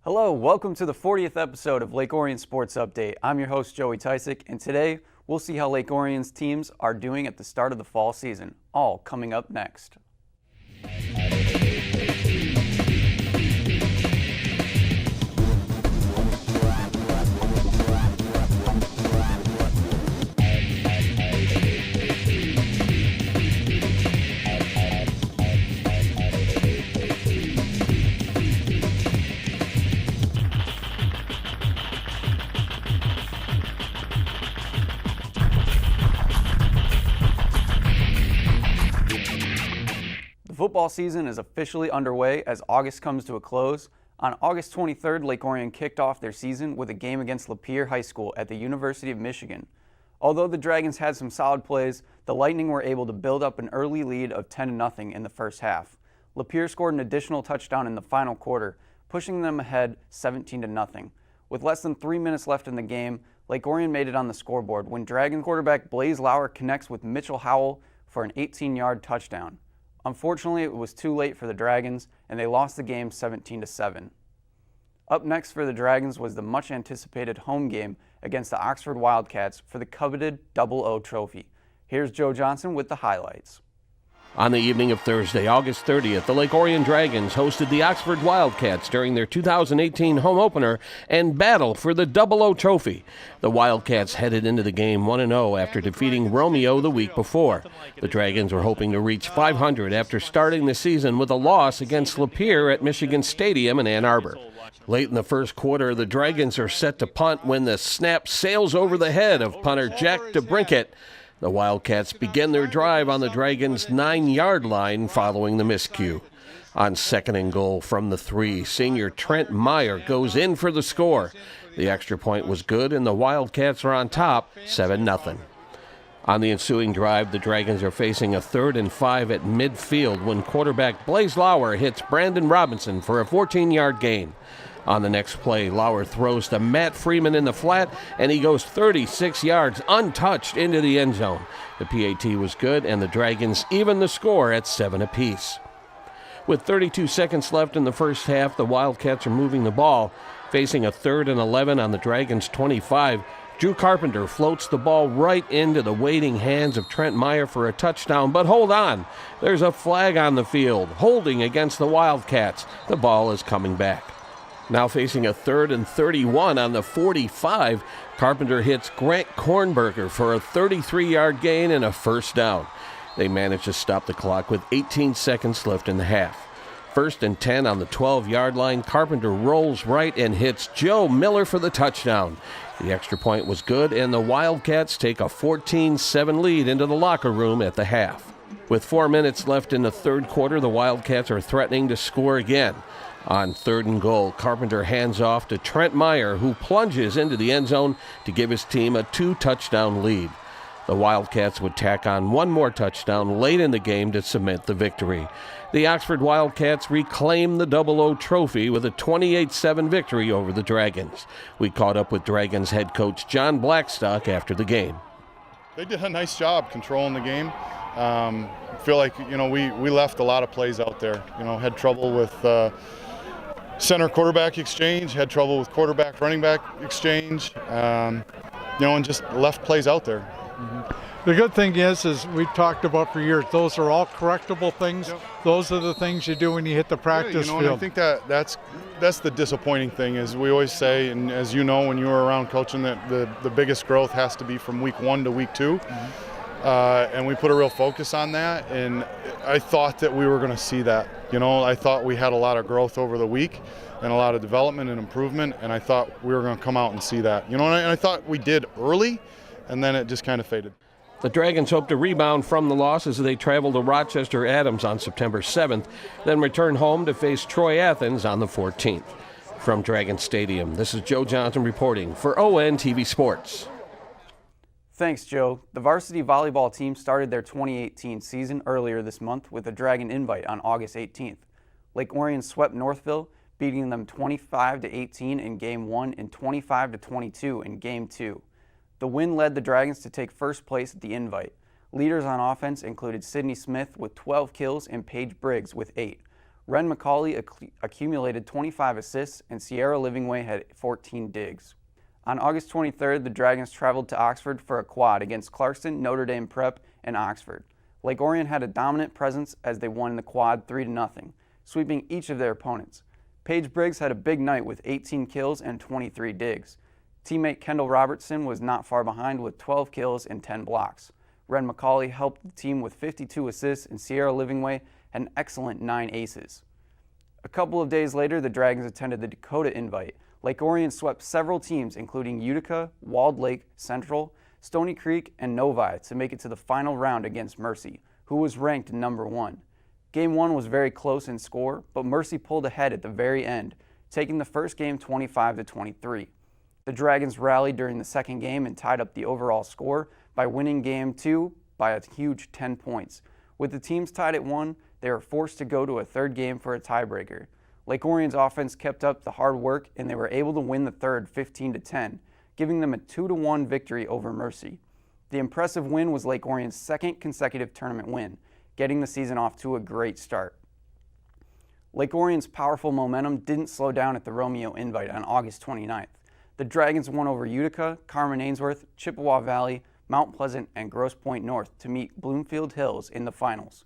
Hello, welcome to the 40th episode of Lake Orion Sports Update. I'm your host, Joey Tysick, and today we'll see how Lake Orion's teams are doing at the start of the fall season, all coming up next. Football season is officially underway as August comes to a close. On August 23rd, Lake Orion kicked off their season with a game against Lapeer High School at the University of Michigan. Although the Dragons had some solid plays, the Lightning were able to build up an early lead of 10-0 in the first half. Lapeer scored an additional touchdown in the final quarter, pushing them ahead 17-0. With less than 3 minutes left in the game, Lake Orion made it on the scoreboard when Dragon quarterback Blaze Lauer connects with Mitchell Howell for an 18-yard touchdown. Unfortunately, it was too late for the Dragons, and they lost the game 17-7. Up next for the Dragons was the much-anticipated home game against the Oxford Wildcats for the coveted Double O Trophy. Here's Joe Johnson with the highlights. On the evening of Thursday, August 30th, the Lake Orion Dragons hosted the Oxford Wildcats during their 2018 home opener and battle for the Double O Trophy. The Wildcats headed into the game 1-0 after defeating Romeo the week before. The Dragons were hoping to reach 500 after starting the season with a loss against Lapeer at Michigan Stadium in Ann Arbor. Late in the first quarter, the Dragons are set to punt when the snap sails over the head of punter Jack DeBrinket. The Wildcats begin their drive on the Dragons' 9-yard line following the miscue. On second and goal from the 3, senior Trent Meyer goes in for the score. The extra point was good, and the Wildcats are on top, 7-0. On the ensuing drive, the Dragons are facing a 3rd and 5 at midfield when quarterback Blaze Lauer hits Brandon Robinson for a 14-yard gain. On the next play, Lauer throws to Matt Freeman in the flat, and he goes 36 yards untouched into the end zone. The PAT was good, and the Dragons even the score at 7 apiece. With 32 seconds left in the first half, the Wildcats are moving the ball. Facing a 3rd and 11 on the Dragons' 25, Drew Carpenter floats the ball right into the waiting hands of Trent Meyer for a touchdown, but hold on. There's a flag on the field, holding against the Wildcats. The ball is coming back. Now facing a 3rd and 31 on the 45, Carpenter hits Grant Kornberger for a 33-yard gain and a first down. They manage to stop the clock with 18 seconds left in the half. 1st and 10 on the 12-yard line, Carpenter rolls right and hits Joe Miller for the touchdown. The extra point was good, and the Wildcats take a 14-7 lead into the locker room at the half. With 4 minutes left in the third quarter, the Wildcats are threatening to score again. On 3rd and goal, Carpenter hands off to Trent Meyer, who plunges into the end zone to give his team a 2-touchdown lead. The Wildcats would tack on one more touchdown late in the game to cement the victory. The Oxford Wildcats reclaim the Double O Trophy with a 28-7 victory over the Dragons. We caught up with Dragons head coach John Blackstock after the game. They did a nice job controlling the game. Feel like, we left a lot of plays out there. Had trouble with center quarterback exchange, had trouble with quarterback running back exchange, and just left plays out there. Mm-hmm. The good thing is we've talked about for years, those are all correctable things. Yep. Those are the things you do when you hit the practice field. I think that's the disappointing thing, is we always say, and as you know when you were around coaching, that the biggest growth has to be from week 1 to week 2. Mm-hmm. And we put a real focus on that, and I thought that we were going to see that. I thought we had a lot of growth over the week and a lot of development and improvement, and I thought we were going to come out and see that. And I thought we did early, and then it just kind of faded. The Dragons hope to rebound from the loss as they travel to Rochester Adams on September 7th, then return home to face Troy Athens on the 14th. From Dragon Stadium, this is Joe Johnson reporting for ON TV Sports. Thanks, Joe. The varsity volleyball team started their 2018 season earlier this month with a Dragon invite on August 18th. Lake Orion swept Northville, beating them 25-18 in Game 1 and 25-22 in Game 2. The win led the Dragons to take first place at the invite. Leaders on offense included Sydney Smith with 12 kills and Paige Briggs with 8. Ren McCauley accumulated 25 assists, and Sierra Livingway had 14 digs. On August 23rd, the Dragons traveled to Oxford for a quad against Clarkston, Notre Dame Prep, and Oxford. Lake Orion had a dominant presence as they won the quad 3-0, sweeping each of their opponents. Paige Briggs had a big night with 18 kills and 23 digs. Teammate Kendall Robertson was not far behind with 12 kills and 10 blocks. Ren McCauley helped the team with 52 assists, and Sierra Livingway had an excellent 9 aces. A couple of days later, the Dragons attended the Dakota Invite. Lake Orion swept several teams, including Utica, Walled Lake, Central, Stony Creek, and Novi, to make it to the final round against Mercy, who was ranked number 1. Game 1 was very close in score, but Mercy pulled ahead at the very end, taking the first game 25-23. The Dragons rallied during the second game and tied up the overall score by winning Game 2 by a huge 10 points. With the teams tied at 1, they were forced to go to a third game for a tiebreaker. Lake Orion's offense kept up the hard work, and they were able to win the third 15-10, giving them a 2-1 victory over Mercy. The impressive win was Lake Orion's second consecutive tournament win, getting the season off to a great start. Lake Orion's powerful momentum didn't slow down at the Romeo Invite on August 29th. The Dragons won over Utica, Carmen Ainsworth, Chippewa Valley, Mount Pleasant, and Grosse Pointe North to meet Bloomfield Hills in the finals.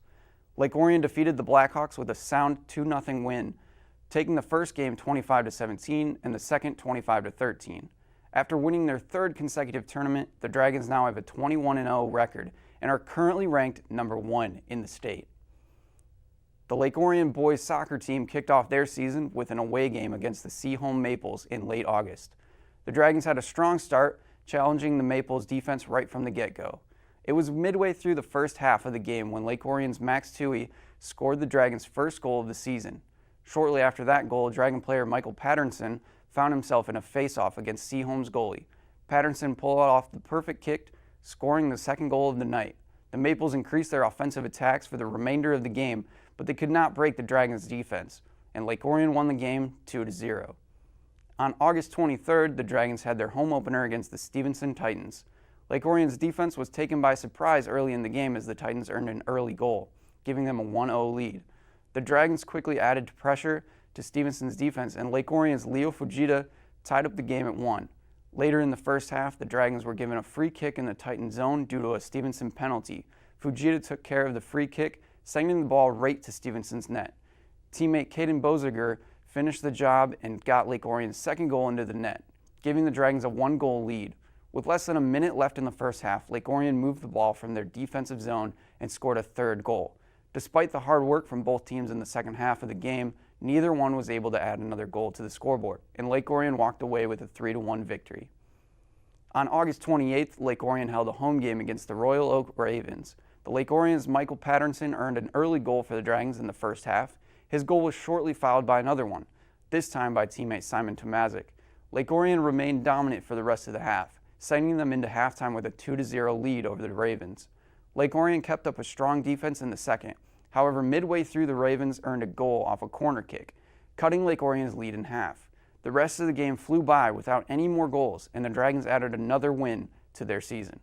Lake Orion defeated the Blackhawks with a sound 2-0 win, taking the first game 25-17 and the second 25-13. After winning their third consecutive tournament, the Dragons now have a 21-0 record and are currently ranked number 1 in the state. The Lake Orion boys soccer team kicked off their season with an away game against the Seaholm Maples in late August. The Dragons had a strong start, challenging the Maples defense right from the get-go. It was midway through the first half of the game when Lake Orion's Max Toohey scored the Dragons' first goal of the season. Shortly after that goal, Dragon player Michael Patterson found himself in a face-off against Seaholm's goalie. Patterson pulled off the perfect kick, scoring the second goal of the night. The Maples increased their offensive attacks for the remainder of the game, but they could not break the Dragons' defense, and Lake Orion won the game 2-0. On August 23rd, the Dragons had their home opener against the Stevenson Titans. Lake Orion's defense was taken by surprise early in the game as the Titans earned an early goal, giving them a 1-0 lead. The Dragons quickly added pressure to Stevenson's defense, and Lake Orion's Leo Fujita tied up the game at 1. Later in the first half, the Dragons were given a free kick in the Titan zone due to a Stevenson penalty. Fujita took care of the free kick, sending the ball right to Stevenson's net. Teammate Caden Boziger finished the job and got Lake Orion's second goal into the net, giving the Dragons a 1-goal lead. With less than a minute left in the first half, Lake Orion moved the ball from their defensive zone and scored a third goal. Despite the hard work from both teams in the second half of the game, neither one was able to add another goal to the scoreboard, and Lake Orion walked away with a 3-1 victory. On August 28th, Lake Orion held a home game against the Royal Oak Ravens. The Lake Orion's Michael Patterson earned an early goal for the Dragons in the first half. His goal was shortly followed by another one, this time by teammate Simon Tomazic. Lake Orion remained dominant for the rest of the half, sending them into halftime with a 2-0 lead over the Ravens. Lake Orion kept up a strong defense in the second. However, midway through, the Ravens earned a goal off a corner kick, cutting Lake Orion's lead in half. The rest of the game flew by without any more goals, and the Dragons added another win to their season.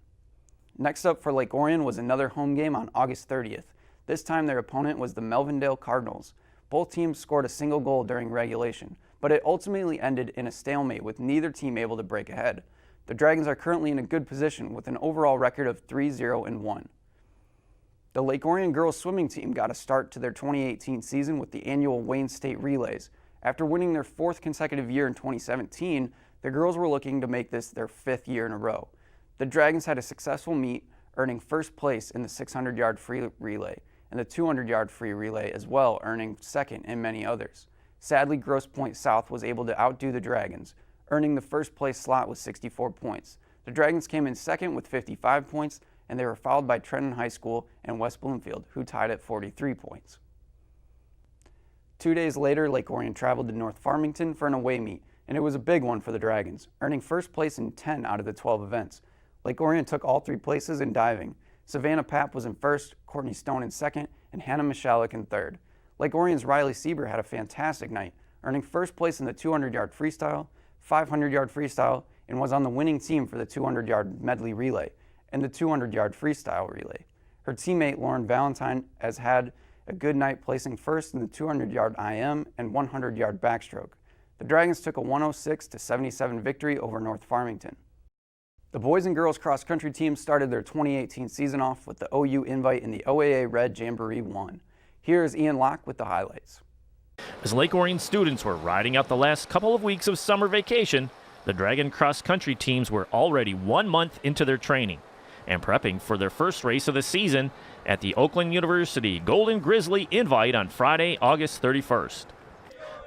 Next up for Lake Orion was another home game on August 30th. This time their opponent was the Melvindale Cardinals. Both teams scored a single goal during regulation, but it ultimately ended in a stalemate with neither team able to break ahead. The Dragons are currently in a good position with an overall record of 3-0-1. The Lake Orion girls swimming team got a start to their 2018 season with the annual Wayne State Relays. After winning their 4th consecutive year in 2017, the girls were looking to make this their 5th year in a row. The Dragons had a successful meet, earning first place in the 600-yard free relay and the 200-yard free relay as well, earning second in many others. Sadly, Grosse Pointe South was able to outdo the Dragons, earning the first place slot with 64 points. The Dragons came in second with 55 points, and they were followed by Trenton High School and West Bloomfield, who tied at 43 points. 2 days later, Lake Orion traveled to North Farmington for an away meet, and it was a big one for the Dragons, earning first place in 10 out of the 12 events. Lake Orion took all 3 places in diving. Savannah Papp was in first, Courtney Stone in second, and Hannah Michalik in third. Lake Orion's Riley Sieber had a fantastic night, earning first place in the 200-yard freestyle, 500-yard freestyle, and was on the winning team for the 200-yard medley relay and the 200-yard freestyle relay. Her teammate Lauren Valentine has had a good night placing first in the 200-yard IM and 100-yard backstroke. The Dragons took a 106-77 victory over North Farmington. The boys and girls cross-country teams started their 2018 season off with the OU invite in the OAA Red Jamboree 1. Here is Ian Locke with the highlights. As Lake Orion students were riding out the last couple of weeks of summer vacation, the Dragon cross-country teams were already 1 month into their training and prepping for their first race of the season at the Oakland University Golden Grizzly Invite on Friday, August 31st.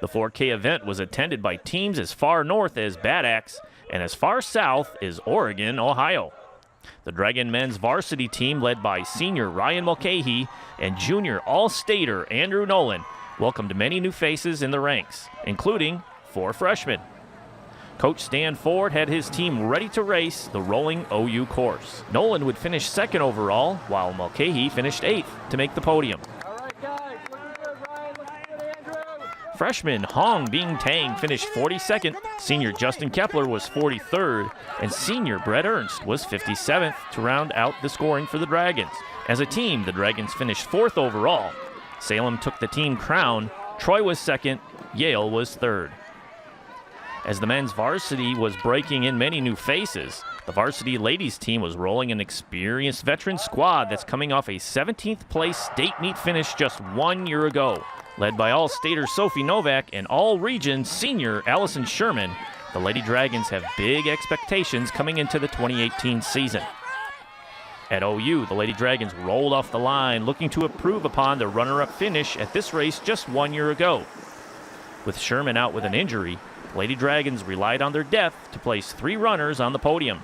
The 4K event was attended by teams as far north as Bad Axe and as far south as Oregon, Ohio. The Dragon men's varsity team, led by senior Ryan Mulcahy and junior All-Stater Andrew Nolan, welcomed many new faces in the ranks, including 4 freshmen. Coach Stan Ford had his team ready to race the rolling OU course. Nolan would finish second overall, while Mulcahy finished 8th to make the podium. All right, guys, looking good, Ryan, looking good, Andrew. Freshman Hong Bing Tang finished 42nd, senior Justin Kepler was 43rd, and senior Brett Ernst was 57th to round out the scoring for the Dragons. As a team, the Dragons finished 4th overall. Salem took the team crown, Troy was 2nd, Yale was 3rd. As the men's varsity was breaking in many new faces, the varsity ladies team was rolling an experienced veteran squad that's coming off a 17th place state meet finish just 1 year ago. Led by All-Stater Sophie Novak and All-Region senior Allison Sherman, the Lady Dragons have big expectations coming into the 2018 season. At OU, the Lady Dragons rolled off the line, looking to improve upon the runner-up finish at this race just 1 year ago. With Sherman out with an injury, the Lady Dragons relied on their depth to place 3 runners on the podium.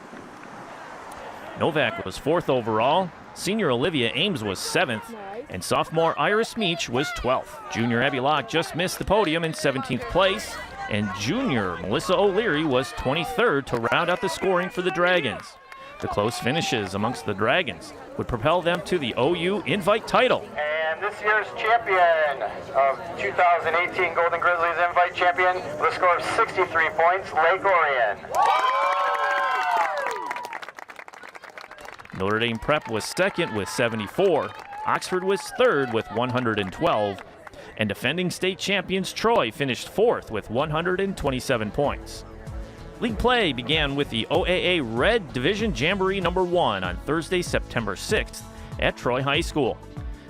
Novak was 4th overall, senior Olivia Ames was 7th, and sophomore Iris Meach was 12th. Junior Abby Locke just missed the podium in 17th place, and junior Melissa O'Leary was 23rd to round out the scoring for the Dragons. The close finishes amongst the Dragons would propel them to the OU Invite title. And this year's champion of 2018 Golden Grizzlies Invite champion with a score of 63 points, Lake Orion. Notre Dame Prep was 2nd with 74, Oxford was 3rd with 112, and defending state champions Troy finished 4th with 127 points. League play began with the OAA Red Division Jamboree No. 1 on Thursday, September 6th at Troy High School.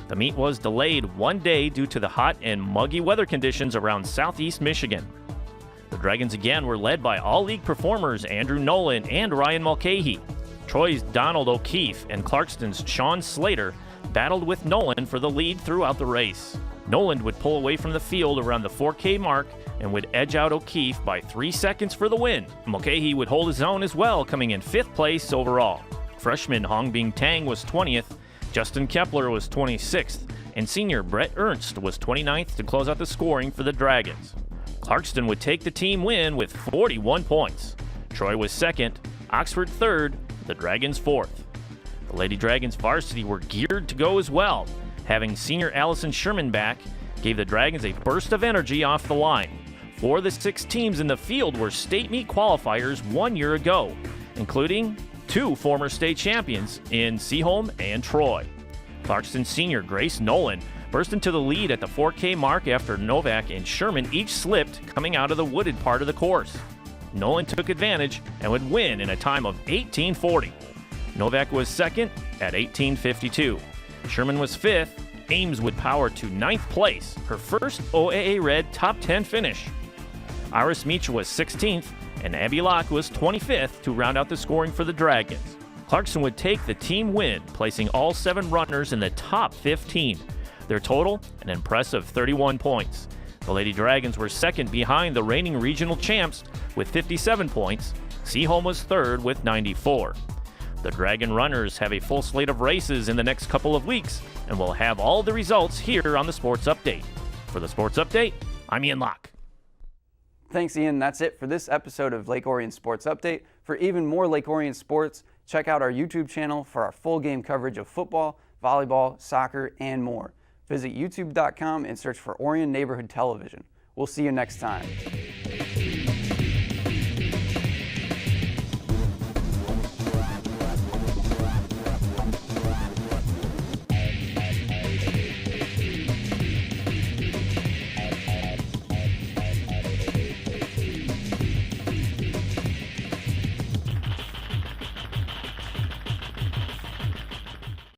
The meet was delayed 1 day due to the hot and muggy weather conditions around southeast Michigan. The Dragons again were led by all-league performers Andrew Nolan and Ryan Mulcahy. Troy's Donald O'Keefe and Clarkston's Sean Slater battled with Nolan for the lead throughout the race. Nolan would pull away from the field around the 4K mark and would edge out O'Keefe by 3 seconds for the win. Mulcahy would hold his own as well, coming in 5th place overall. Freshman Hong Bing Tang was 20th, Justin Kepler was 26th, and senior Brett Ernst was 29th to close out the scoring for the Dragons. Clarkston would take the team win with 41 points. Troy was 2nd, Oxford 3rd, the Dragons 4th. The Lady Dragons varsity were geared to go as well. Having senior Allison Sherman back gave the Dragons a burst of energy off the line. 4 of the 6 teams in the field were state meet qualifiers 1 year ago, including 2 former state champions in Seaholm and Troy. Clarkston senior Grace Nolan burst into the lead at the 4K mark after Novak and Sherman each slipped coming out of the wooded part of the course. Nolan took advantage and would win in a time of 18:40. Novak was 2nd at 18:52. Sherman was 5th. Ames would power to 9th place, her first OAA Red top 10 finish. Iris Meach was 16th, and Abby Locke was 25th to round out the scoring for the Dragons. Clarkson would take the team win, placing all 7 runners in the top 15. Their total, an impressive 31 points. The Lady Dragons were 2nd behind the reigning regional champs with 57 points. Seaholm was 3rd with 94. The Dragon runners have a full slate of races in the next couple of weeks, and we'll have all the results here on the Sports Update. For the Sports Update, I'm Ian Locke. Thanks, Ian. That's it for this episode of Lake Orion Sports Update. For even more Lake Orion sports, check out our YouTube channel for our full game coverage of football, volleyball, soccer, and more. Visit youtube.com and search for Orion Neighborhood Television. We'll see you next time.